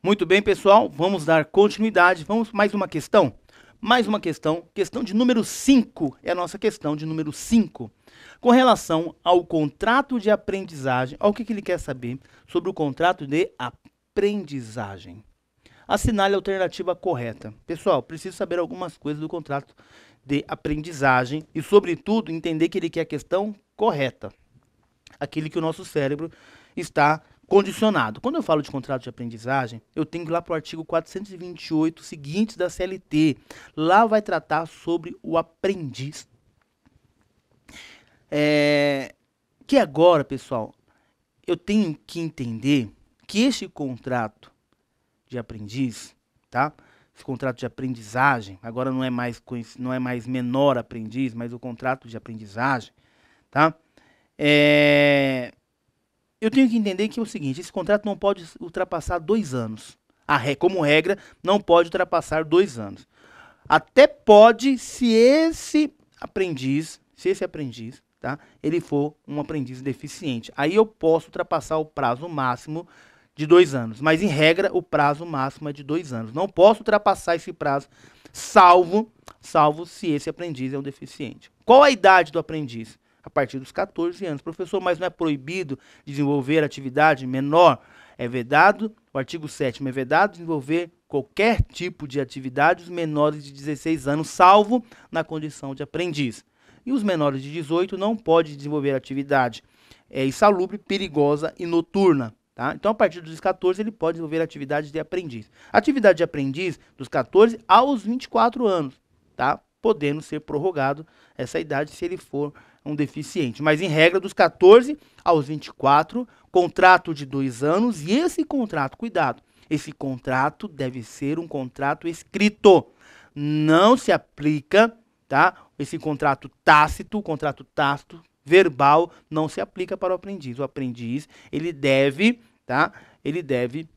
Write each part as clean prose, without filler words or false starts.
Muito bem, pessoal, vamos dar continuidade. Vamos mais uma questão? Mais uma questão. Questão de número 5 é a nossa questão de número 5. Com relação ao contrato de aprendizagem, ao que ele quer saber sobre o contrato de aprendizagem. Assinale a alternativa correta. Pessoal, preciso saber algumas coisas do contrato de aprendizagem e, sobretudo, entender que ele quer a questão correta. Aquele que o nosso cérebro está condicionado. Quando eu falo de contrato de aprendizagem, eu tenho que ir lá para o artigo 428 seguinte da CLT. Lá vai tratar sobre o aprendiz. Que agora, pessoal, eu tenho que entender que este contrato de aprendiz, tá? Esse contrato de aprendizagem, agora não é mais menor aprendiz, mas o contrato de aprendizagem, tá? Eu tenho que entender que é o seguinte, esse contrato não pode ultrapassar 2 anos. Como regra, não pode ultrapassar 2 anos. Até pode se esse aprendiz, tá, ele for um aprendiz deficiente. Aí eu posso ultrapassar o prazo máximo de 2 anos. Mas, em regra, o prazo máximo é de 2 anos. Não posso ultrapassar esse prazo, salvo se esse aprendiz é um deficiente. Qual a idade do aprendiz? A partir dos 14 anos. Professor, mas não é proibido desenvolver atividade menor? É vedado, o artigo 7º é vedado desenvolver qualquer tipo de atividade os menores de 16 anos, salvo na condição de aprendiz. E os menores de 18 não podem desenvolver atividade insalubre, perigosa e noturna. Tá? Então, a partir dos 14, ele pode desenvolver atividade de aprendiz. Atividade de aprendiz dos 14 aos 24 anos, tá? Podendo ser prorrogado essa idade se ele for um deficiente. Mas, em regra, dos 14 aos 24, contrato de 2 anos. E esse contrato, cuidado, esse contrato deve ser um contrato escrito. Não se aplica, tá? Esse contrato tácito, verbal, não se aplica para o aprendiz. O aprendiz, ele deve, tá? Ele deve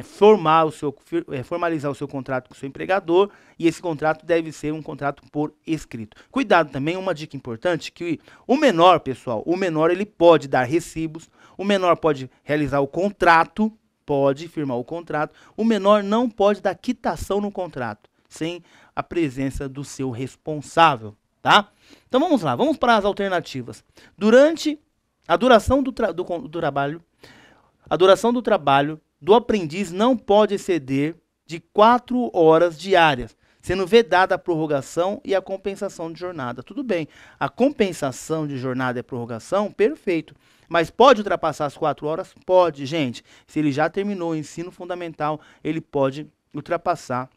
formalizar o seu contrato com o seu empregador, e esse contrato deve ser um contrato por escrito. Cuidado também, uma dica importante, que o menor, pessoal, o menor ele pode dar recibos, o menor pode realizar o contrato, pode firmar o contrato, o menor não pode dar quitação no contrato, sem a presença do seu responsável, tá? Então vamos lá, vamos para as alternativas. Durante a duração do trabalho, a duração do trabalho do aprendiz não pode exceder de 4 horas diárias, sendo vedada a prorrogação e a compensação de jornada. Tudo bem, a compensação de jornada e a prorrogação, perfeito. Mas pode ultrapassar as 4 horas? Pode, gente. Se ele já terminou o ensino fundamental, ele pode ultrapassar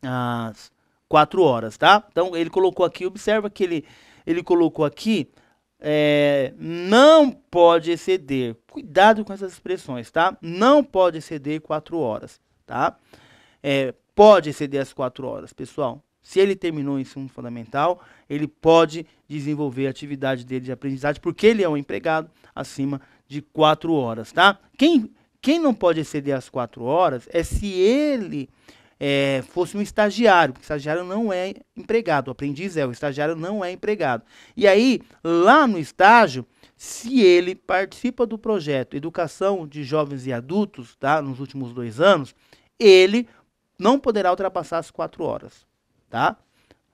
as 4 horas, tá? Então, ele colocou aqui, observa que ele colocou aqui, não pode exceder. Cuidado com essas expressões, tá? Não pode exceder 4 horas, tá? Pode exceder as 4 horas, pessoal. Se ele terminou o ensino fundamental, ele pode desenvolver a atividade dele de aprendizagem, porque ele é um empregado acima de 4 horas, tá? Quem não pode exceder as 4 horas é se ele fosse um estagiário, porque o estagiário não é empregado, o aprendiz o estagiário não é empregado. E aí, lá no estágio, se ele participa do projeto Educação de Jovens e Adultos, tá, nos últimos 2 anos, ele não poderá ultrapassar as 4 horas, tá?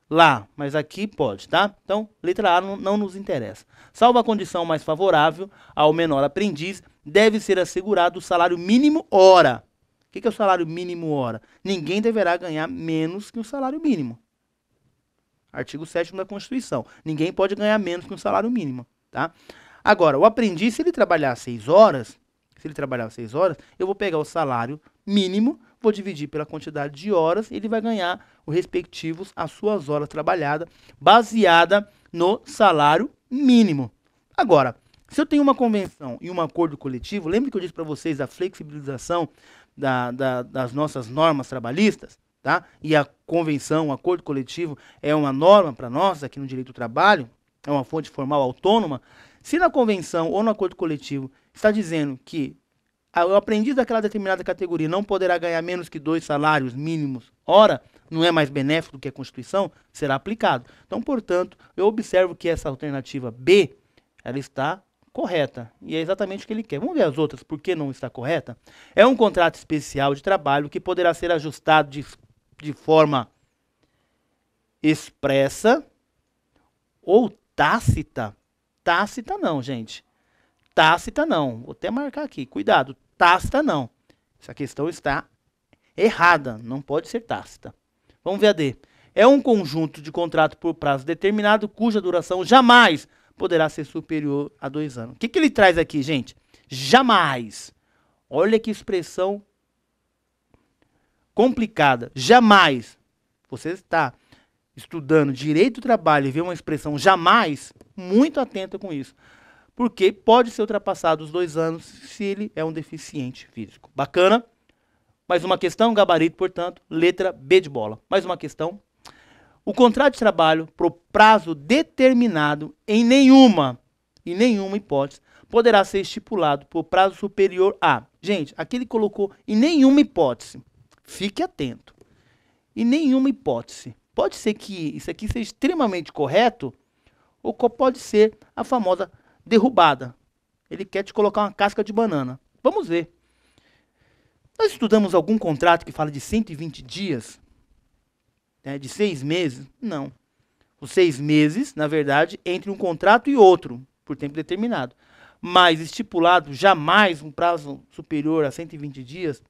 Lá, mas aqui pode, tá? Então, letra A não nos interessa. Salvo a condição mais favorável ao menor aprendiz, deve ser assegurado o salário mínimo hora. O que é o salário mínimo hora? Ninguém deverá ganhar menos que o salário mínimo. Artigo 7º da Constituição. Ninguém pode ganhar menos que um salário mínimo, tá? Agora, o aprendiz, se ele trabalhar 6 horas, eu vou pegar o salário mínimo, vou dividir pela quantidade de horas, e ele vai ganhar as suas horas trabalhadas, baseada no salário mínimo. Agora, se eu tenho uma convenção e um acordo coletivo, lembra que eu disse para vocês da flexibilização das nossas normas trabalhistas, tá? E a convenção, o acordo coletivo é uma norma para nós aqui no direito do trabalho, é uma fonte formal autônoma. Se na convenção ou no acordo coletivo está dizendo que o aprendiz daquela determinada categoria não poderá ganhar menos que 2 salários mínimos hora, não é mais benéfico do que a Constituição, será aplicado. Então, portanto, eu observo que essa alternativa B, ela está correta. E é exatamente o que ele quer. Vamos ver as outras, por que não está correta? É um contrato especial de trabalho que poderá ser ajustado de forma expressa ou tácita. Tácita não, gente. Tácita não. Vou até marcar aqui. Cuidado. Tácita não. Essa questão está errada. Não pode ser tácita. Vamos ver a D. É um conjunto de contrato por prazo determinado cuja duração jamais poderá ser superior a 2 anos. O que ele traz aqui, gente? Jamais. Olha que expressão complicada. Jamais. Você está estudando direito do trabalho e vê uma expressão jamais, muito atento com isso. Porque pode ser ultrapassado os 2 anos se ele é um deficiente físico. Bacana? Mais uma questão, gabarito, portanto, letra B de bola. Mais uma questão. O contrato de trabalho por prazo determinado em nenhuma hipótese poderá ser estipulado por prazo superior a... Gente, aqui ele colocou em nenhuma hipótese. Fique atento. Em nenhuma hipótese. Pode ser que isso aqui seja extremamente correto ou pode ser a famosa derrubada. Ele quer te colocar uma casca de banana. Vamos ver. Nós estudamos algum contrato que fala de 120 dias? De 6 meses? Não. Os 6 meses, na verdade, entre um contrato e outro, por tempo determinado. Mas estipulado jamais um prazo superior a 120 dias,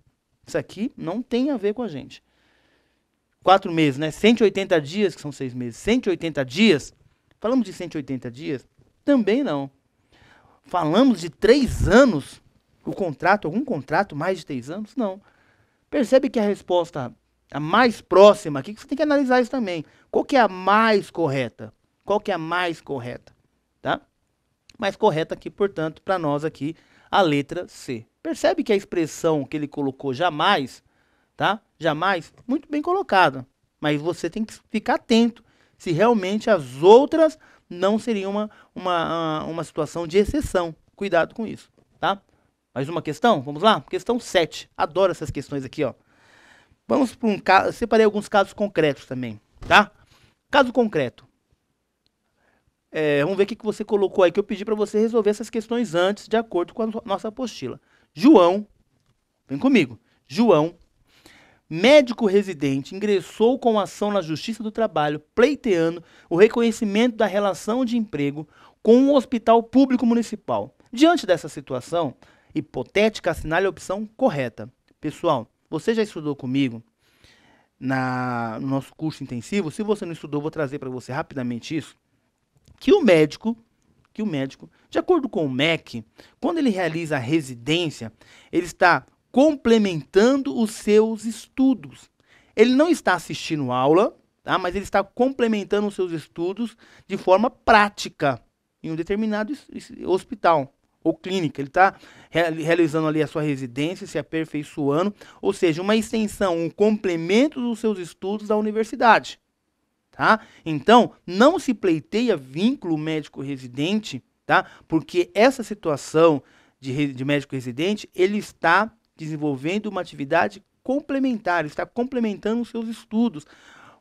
isso aqui não tem a ver com a gente. 4 meses, né? 180 dias, que são 6 meses. 180 dias, falamos de 180 dias? Também não. Falamos de 3 anos, o contrato, algum contrato mais de 3 anos? Não. Percebe que a resposta, a mais próxima aqui, que você tem que analisar isso também. Qual que é a mais correta? Qual que é a mais correta? Tá? Mais correta aqui, portanto, para nós aqui, a letra C. Percebe que a expressão que ele colocou jamais, tá? Jamais, muito bem colocada. Mas você tem que ficar atento se realmente as outras não seriam uma situação de exceção. Cuidado com isso, tá? Mais uma questão? Vamos lá? Questão 7. Adoro essas questões aqui, ó. Vamos para um caso, separei alguns casos concretos também, tá? Caso concreto. Vamos ver o que você colocou aí, que eu pedi para você resolver essas questões antes, de acordo com a nossa apostila. João, vem comigo. João, médico residente, ingressou com ação na Justiça do Trabalho, pleiteando o reconhecimento da relação de emprego com um hospital público municipal. Diante dessa situação hipotética, assinale a opção correta. Pessoal, você já estudou comigo no nosso curso intensivo? Se você não estudou, vou trazer para você rapidamente isso. Que o médico, de acordo com o MEC, quando ele realiza a residência, ele está complementando os seus estudos. Ele não está assistindo aula, tá? Mas ele está complementando os seus estudos de forma prática em um determinado hospital ou clínica. Ele está realizando ali a sua residência, se aperfeiçoando, ou seja, uma extensão, um complemento dos seus estudos da universidade. Tá? Então, não se pleiteia vínculo médico-residente, tá? Porque essa situação de médico-residente, ele está desenvolvendo uma atividade complementar, ele está complementando os seus estudos,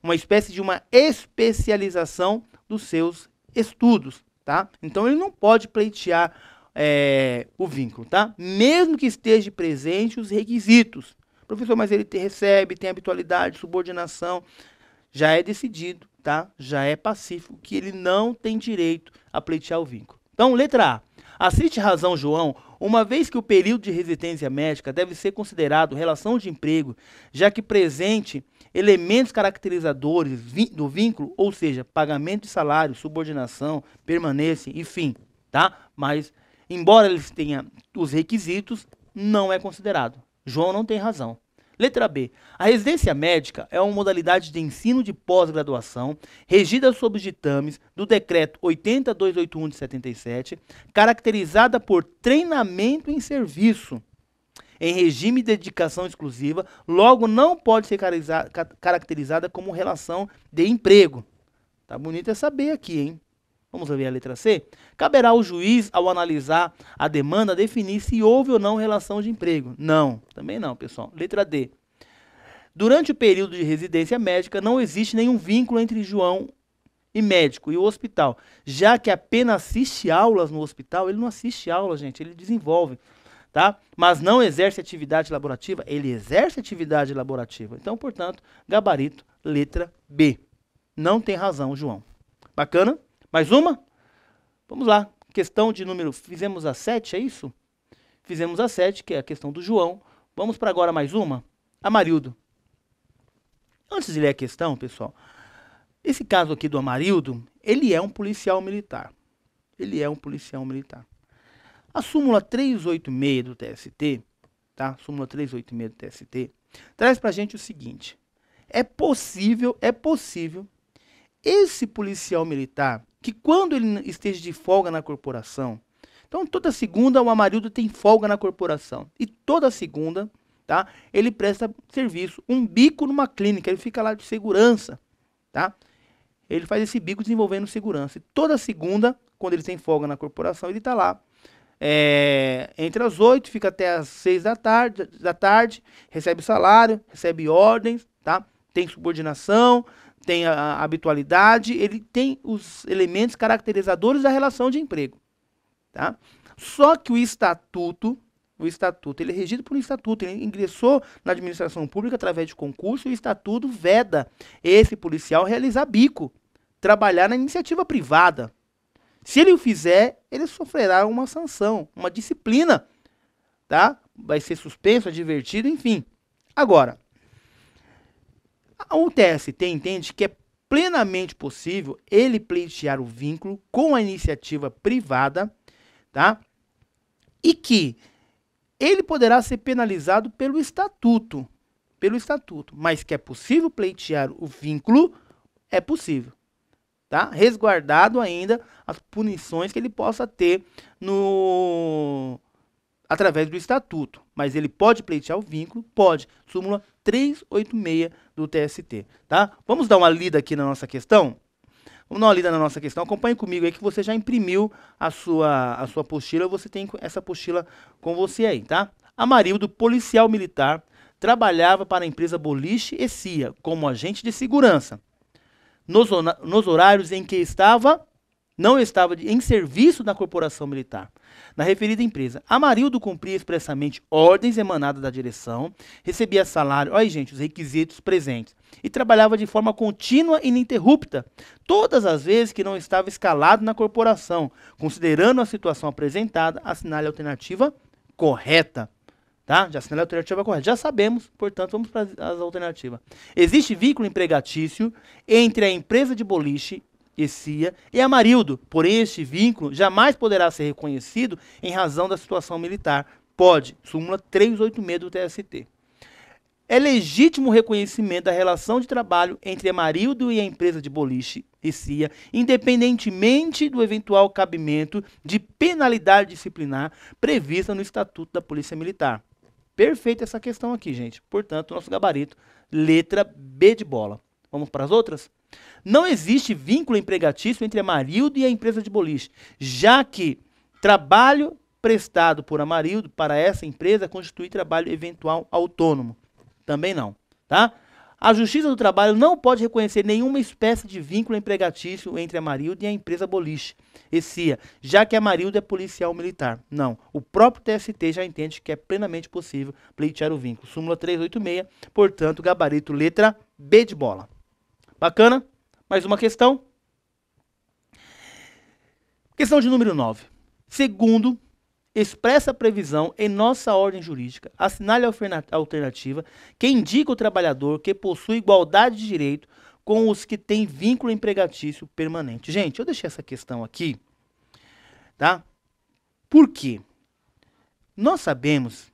uma espécie de uma especialização dos seus estudos. Tá? Então, ele não pode pleitear o vínculo, tá? Mesmo que esteja presente os requisitos. Professor, mas ele recebe, tem habitualidade, subordinação, já é decidido, tá? Já é pacífico que ele não tem direito a pleitear o vínculo. Então, letra A. Assiste razão, João, uma vez que o período de residência médica deve ser considerado relação de emprego, já que presente elementos caracterizadores do vínculo, ou seja, pagamento de salário, subordinação, permanência, enfim, tá? Mas, embora eles tenham os requisitos, não é considerado. João não tem razão. Letra B. A residência médica é uma modalidade de ensino de pós-graduação regida sob os ditames do Decreto 80.281 de 77, caracterizada por treinamento em serviço, em regime de dedicação exclusiva, logo não pode ser caracterizada como relação de emprego. Tá bonito é saber aqui, hein? Vamos ver a letra C? Caberá ao juiz, ao analisar a demanda, definir se houve ou não relação de emprego. Não, também não, pessoal. Letra D. Durante o período de residência médica, não existe nenhum vínculo entre João e médico e o hospital, já que apenas assiste aulas no hospital, ele não assiste aula, gente, ele desenvolve, tá? Mas não exerce atividade laborativa, ele exerce atividade laborativa. Então, portanto, gabarito, letra B. Não tem razão, João. Bacana? Mais uma? Vamos lá. Questão de número... Fizemos a 7, é isso? Fizemos a 7, que é a questão do João. Vamos para agora mais uma? Amarildo. Antes de ler a questão, pessoal, esse caso aqui do Amarildo, ele é um policial militar. Ele é um policial militar. A súmula 386 do TST, tá? Súmula 386 do TST, traz pra gente o seguinte. É possível esse policial militar, que quando ele esteja de folga na corporação, então toda segunda o Amarildo tem folga na corporação, e toda segunda, tá? Ele presta serviço, um bico numa clínica, ele fica lá de segurança, tá? Ele faz esse bico desenvolvendo segurança. E toda segunda, quando ele tem folga na corporação, ele está lá. Entre as 8, fica até as 6 da tarde, recebe salário, recebe ordens, tá? Tem subordinação, tem a habitualidade, ele tem os elementos caracterizadores da relação de emprego, tá? Só que o estatuto, ele é regido por um estatuto, ele ingressou na administração pública através de concurso, e o estatuto veda esse policial realizar bico, trabalhar na iniciativa privada. Se ele o fizer, ele sofrerá uma sanção, uma disciplina, tá? Vai ser suspenso, advertido, enfim. Agora, o TST entende que é plenamente possível ele pleitear o vínculo com a iniciativa privada, tá? E que ele poderá ser penalizado pelo estatuto, mas que é possível pleitear o vínculo, é possível, tá? Resguardado ainda as punições que ele possa ter através do estatuto, mas ele pode pleitear o vínculo, pode. Súmula 386 do TST, tá? Vamos dar uma lida aqui na nossa questão? Vamos dar uma lida na nossa questão. Acompanhe comigo aí que você já imprimiu a sua apostila. Você tem essa apostila com você aí, tá? Amarildo, policial militar, trabalhava para a empresa Boliche e CIA como agente de segurança. Nos horários em que não estava em serviço na corporação militar. Na referida empresa, Amarildo cumpria expressamente ordens emanadas da direção, recebia salário, olha aí, gente, os requisitos presentes, e trabalhava de forma contínua e ininterrupta, todas as vezes que não estava escalado na corporação. Considerando a situação apresentada, assinale a alternativa correta. Tá? Já assinale a alternativa correta. Já sabemos, portanto, vamos para as alternativas. Existe vínculo empregatício entre a empresa de boliche e CIA e Amarildo, porém este vínculo jamais poderá ser reconhecido em razão da situação militar. Pode. Súmula 386 do TST. É legítimo o reconhecimento da relação de trabalho entre Amarildo e a empresa de boliche e CIA, independentemente do eventual cabimento de penalidade disciplinar prevista no Estatuto da Polícia Militar. Perfeita essa questão aqui, gente. Portanto, nosso gabarito, letra B de bola. Vamos para as outras? Não existe vínculo empregatício entre Amarildo e a empresa de boliche, já que trabalho prestado por Amarildo para essa empresa constitui trabalho eventual autônomo. Também não, tá? A Justiça do Trabalho não pode reconhecer nenhuma espécie de vínculo empregatício entre Amarildo e a empresa Boliche e CIA, já que Amarildo é policial militar. Não, o próprio TST já entende que é plenamente possível pleitear o vínculo. Súmula 386, portanto, gabarito letra B de bola. Bacana? Mais uma questão? Questão de número 9. Segundo, expressa a previsão em nossa ordem jurídica, assinale a alternativa que indica o trabalhador que possui igualdade de direito com os que têm vínculo empregatício permanente. Gente, eu deixei essa questão aqui, tá? Por quê? Nós sabemos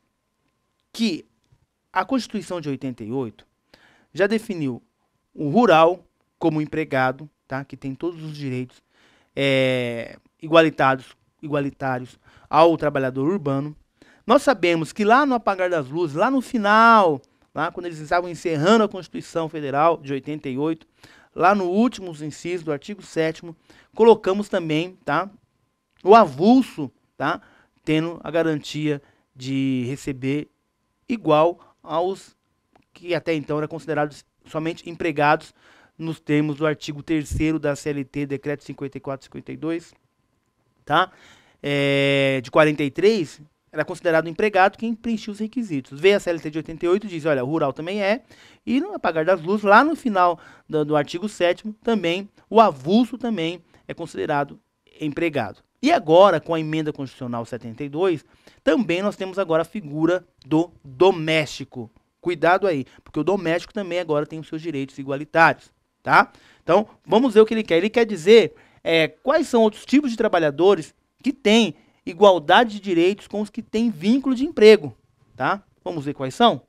que a Constituição de 88 já definiu o rural como empregado, tá? Que tem todos os direitos igualitários ao trabalhador urbano. Nós sabemos que lá no apagar das luzes, lá no final, lá quando eles estavam encerrando a Constituição Federal de 88, lá no último inciso do artigo 7º, colocamos também, tá, o avulso, tá, tendo a garantia de receber igual aos que até então eram considerados somente empregados nos termos do artigo 3º da CLT, decreto 54/52, tá? De 43, era considerado empregado quem preenchia os requisitos. Veio a CLT de 88, diz, olha, o rural também é, e no apagar das luzes, lá no final do artigo 7º, também, o avulso também é considerado empregado. E agora, com a emenda constitucional 72, também nós temos agora a figura do doméstico. Cuidado aí, porque o doméstico também agora tem os seus direitos igualitários, tá? Então, vamos ver o que ele quer. Ele quer dizer quais são outros tipos de trabalhadores que têm igualdade de direitos com os que têm vínculo de emprego, tá? Vamos ver quais são?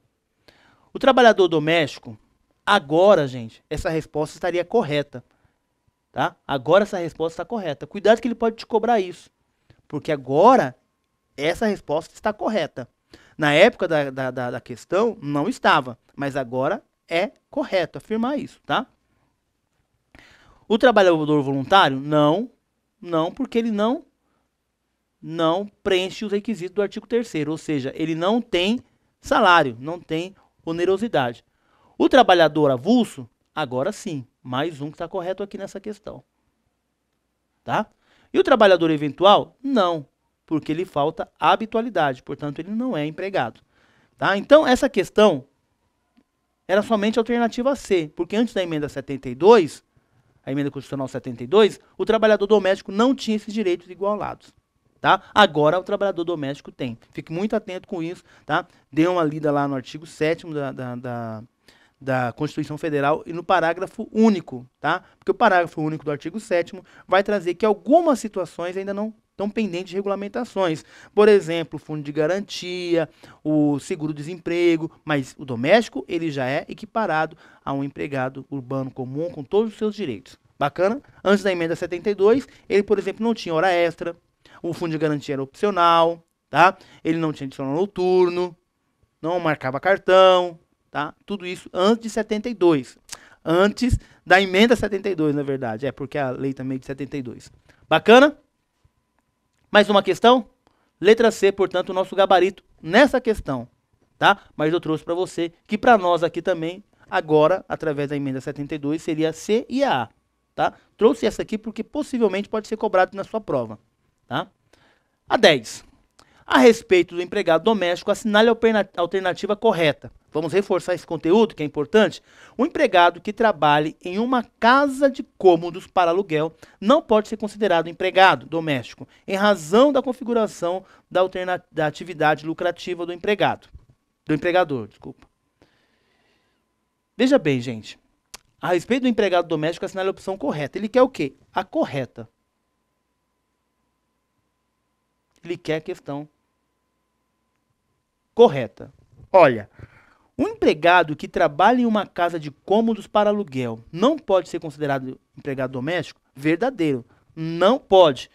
O trabalhador doméstico, agora, gente, essa resposta estaria correta, tá? Agora essa resposta está correta. Cuidado que ele pode te cobrar isso, porque agora essa resposta está correta. Na época da questão, não estava, mas agora é correto afirmar isso, tá? O trabalhador voluntário, não, porque ele não preenche os requisitos do artigo 3º, ou seja, ele não tem salário, não tem onerosidade. O trabalhador avulso, agora sim, mais um que está correto aqui nessa questão, tá? E o trabalhador eventual, não, porque lhe falta habitualidade, portanto, ele não é empregado, tá? Então, essa questão era somente a alternativa C, porque antes da emenda 72, a emenda constitucional 72, o trabalhador doméstico não tinha esses direitos igualados, tá? Agora o trabalhador doméstico tem. Fique muito atento com isso, tá? Dê uma lida lá no artigo 7º da Constituição Federal e no parágrafo único, tá? Porque o parágrafo único do artigo 7º vai trazer que algumas situações ainda não estão pendentes de regulamentações. Por exemplo, o fundo de garantia, o seguro-desemprego, mas o doméstico, ele já é equiparado a um empregado urbano comum com todos os seus direitos. Bacana? Antes da emenda 72, ele, por exemplo, não tinha hora extra, o fundo de garantia era opcional, tá? Ele não tinha adicional noturno, não marcava cartão, tá? Tudo isso antes de 72. Antes da emenda 72, na verdade. Porque a lei também é de 72. Bacana? Mais uma questão? Letra C, portanto, o nosso gabarito nessa questão, tá? Mas eu trouxe para você que para nós aqui também, agora, através da emenda 72, seria C e A, tá? Trouxe essa aqui porque possivelmente pode ser cobrado na sua prova, tá? A 10. A respeito do empregado doméstico, assinale a alternativa correta. Vamos reforçar esse conteúdo, que é importante. O empregado que trabalhe em uma casa de cômodos para aluguel não pode ser considerado empregado doméstico, em razão da configuração da atividade lucrativa do empregador, desculpa. Veja bem, gente. A respeito do empregado doméstico, assinale a opção correta. Ele quer o quê? A correta. Ele quer a questão correta. Olha, o empregado que trabalha em uma casa de cômodos para aluguel não pode ser considerado empregado doméstico? Verdadeiro. Não pode.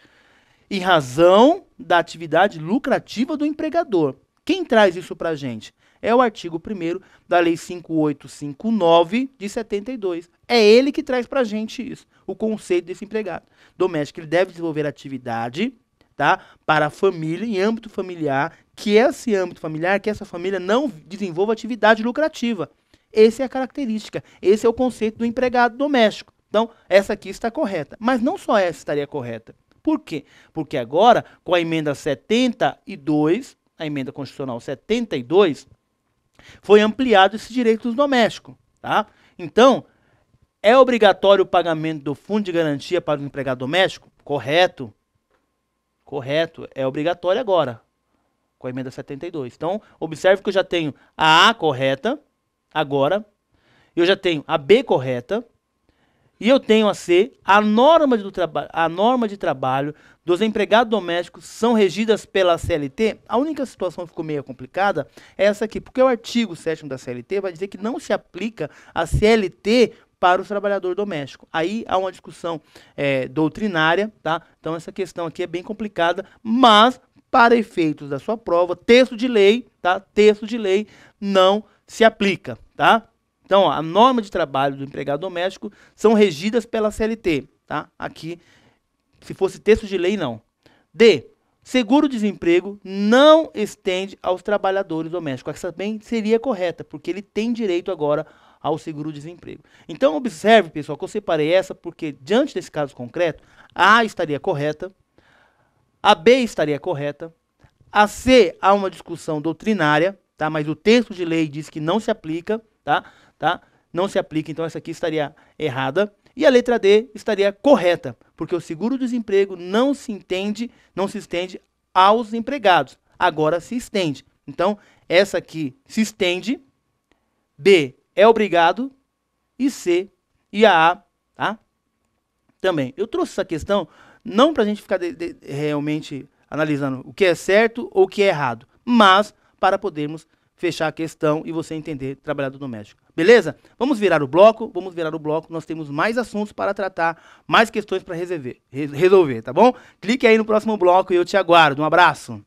Em razão da atividade lucrativa do empregador. Quem traz isso para a gente? É o artigo 1º da Lei 5859 de 72. É ele que traz para a gente isso, o conceito desse empregado doméstico. Ele deve desenvolver atividade, tá, para a família, em âmbito familiar, que esse âmbito familiar, que essa família não desenvolva atividade lucrativa. Essa é a característica, esse é o conceito do empregado doméstico. Então, essa aqui está correta, mas não só essa estaria correta. Por quê? Porque agora, com a emenda 72, a emenda constitucional 72, foi ampliado esse direito dos domésticos, tá? Então, é obrigatório o pagamento do fundo de garantia para o empregado doméstico? Correto. Correto, é obrigatório agora, com a emenda 72. Então, observe que eu já tenho a A correta, agora, eu já tenho a B correta, e eu tenho a C, a norma de trabalho dos empregados domésticos são regidas pela CLT. A única situação que ficou meio complicada é essa aqui, porque o artigo 7º da CLT vai dizer que não se aplica a CLT para o trabalhador doméstico. Aí há uma discussão doutrinária, tá? Então essa questão aqui é bem complicada, mas para efeitos da sua prova, texto de lei, tá? Texto de lei não se aplica, tá? Então, ó, a norma de trabalho do empregado doméstico são regidas pela CLT, tá? Aqui, se fosse texto de lei, não. D. Seguro-desemprego não estende aos trabalhadores domésticos. Essa também seria correta, porque ele tem direito agora ao seguro-desemprego. Então, observe, pessoal, que eu separei essa porque, diante desse caso concreto, a A estaria correta, a B estaria correta, a C há uma discussão doutrinária, tá? Mas o texto de lei diz que não se aplica, tá? Não se aplica, então essa aqui estaria errada. E a letra D estaria correta, porque o seguro-desemprego não se estende aos empregados. Agora se estende. Então, essa aqui se estende, B é obrigado e C e a A, tá? Também. Eu trouxe essa questão não para a gente ficar realmente analisando o que é certo ou o que é errado, mas para podermos fechar a questão e você entender trabalhador doméstico. Beleza? Vamos virar o bloco, nós temos mais assuntos para tratar, mais questões para resolver, tá bom? Clique aí no próximo bloco e eu te aguardo. Um abraço!